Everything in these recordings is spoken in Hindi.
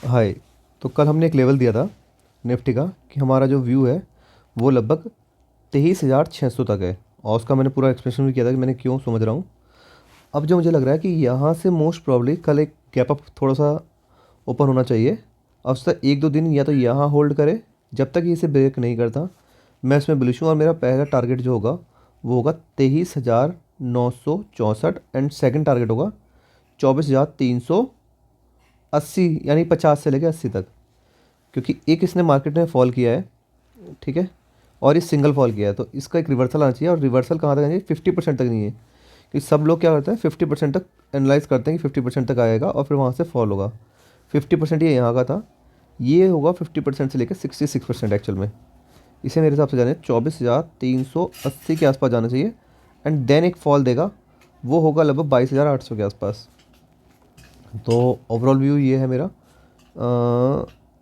हाय। तो कल हमने एक लेवल दिया था निफ्टी का कि हमारा जो व्यू है वो लगभग 23,600 तक है, और उसका मैंने पूरा एक्सप्लेनेशन भी किया था कि मैंने क्यों समझ रहा हूँ। अब जो मुझे लग रहा है कि यहाँ से मोस्ट प्रॉब्ली कल एक गैप अप थोड़ा सा ओपन होना चाहिए। अब उसका 1-2 दिन या तो यहाँ होल्ड करे, जब तक ये इसे ब्रेक नहीं करता मैं इसमें बुलिश हूँ। और मेरा पहला टारगेट जो होगा वो होगा 23,964, एंड सेकंड टारगेट होगा 24,380, यानी 50 से लेकर 80 तक। क्योंकि एक इसने मार्केट में फॉल किया है, ठीक है, और ये सिंगल फॉल किया है, तो इसका एक रिवर्सल आना चाहिए। और रिवर्सल कहाँ तक आना चाहिए? 50% तक नहीं है, कि सब लोग क्या करते हैं 50% तक एनालाइज करते हैं कि 50% तक आएगा और फिर वहाँ से फॉल होगा। 50% ये यहाँ का था, ये होगा 50% से लेकर 66% एक्चुअल में। इसे मेरे हिसाब से जाने 24,380 के आसपास जाना चाहिए, एंड देन एक फॉल देगा, वो होगा लगभग 22,800 के आसपास। तो ओवरऑल व्यू ये है मेरा।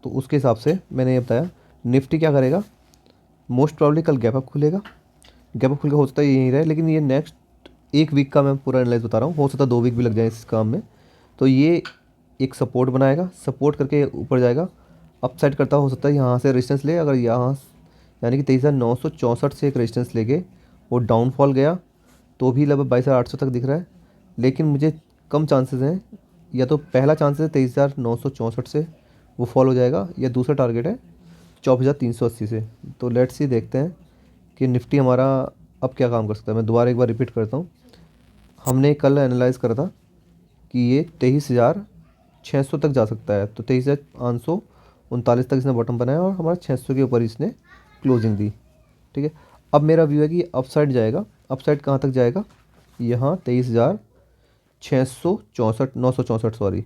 तो उसके हिसाब से मैंने ये बताया निफ्टी क्या करेगा। मोस्ट प्रॉब्ली कल गैप अप खुलेगा, गैप अप खुल के हो सकता है यहीं रहे, लेकिन ये नेक्स्ट 1 वीक का मैं पूरा एनालाइज बता रहा हूँ, हो सकता है 2 वीक भी लग जाए इस काम में। तो ये एक सपोर्ट बनाएगा, सपोर्ट करके ऊपर जाएगा, अपसाइड करता हो सकता है यहाँ से रेजिस्टेंस ले। अगर यहाँ यानी कि 23,964 से एक रेजिस्टेंस लेके वो डाउनफॉल गया तो भी लगभग 22,800 तक दिख रहा है। लेकिन मुझे कम चांसेस हैं, या तो पहला चांसेस है 23,964 से वो फॉल हो जाएगा, या दूसरा टारगेट है 24,380 से। तो लेट्स सी, देखते हैं कि निफ्टी हमारा अब क्या काम कर सकता है। मैं दोबारा एक बार रिपीट करता हूँ। हमने कल एनालाइज करा था कि ये 23,600 तक जा सकता है, तो 23,539 तक इसने बॉटम बनाया और हमारा 600 के ऊपर इसने क्लोजिंग दी, ठीक है। अब मेरा व्यू है कि अपसाइड जाएगा। अपसाइड कहाँ तक जाएगा? यहाँ 23,664, 964, सॉरी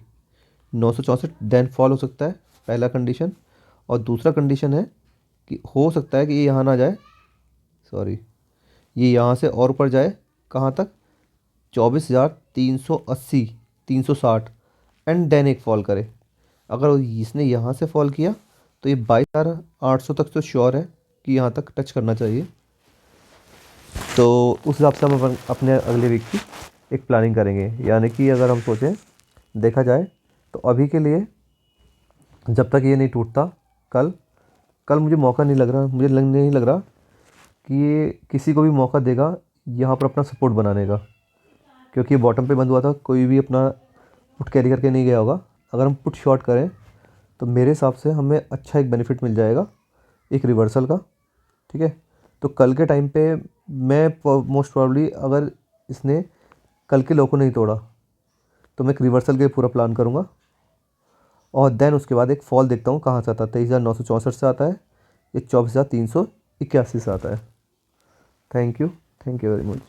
964, देन फॉल हो सकता है, पहला कंडीशन। और दूसरा कंडीशन है कि हो सकता है कि ये यहाँ ना जाए, सॉरी, ये यहाँ से और ऊपर जाए, कहाँ तक? 24,380, 360, एंड देन एक फॉल करे। अगर इसने यहाँ से फॉल किया तो ये 22,800 तक तो श्योर है कि यहाँ तक टच करना चाहिए। तो उस हिसाब से हम अपने अगले वीक की एक प्लानिंग करेंगे। यानी कि अगर हम सोचें, देखा जाए तो अभी के लिए जब तक ये नहीं टूटता, कल कल मुझे मौका नहीं लग रहा, मुझे नहीं लग रहा कि ये किसी को भी मौका देगा यहाँ पर अपना सपोर्ट बनाने का। क्योंकि ये बॉटम पे बंद हुआ था, कोई भी अपना पुट कैरी करके नहीं गया होगा। अगर हम पुट शॉर्ट करें तो मेरे हिसाब से हमें अच्छा एक बेनिफिट मिल जाएगा एक रिवर्सल का, ठीक है। तो कल के टाइम पे मैं मोस्ट प्रॉब्ली, अगर इसने कल के लो को नहीं तोड़ा तो मैं एक रिवर्सल के पूरा प्लान करूँगा। और देन उसके बाद एक फॉल देखता हूँ कहाँ से आता है, 23,964 से आता है या 24,381 से आता है। Thank you very much.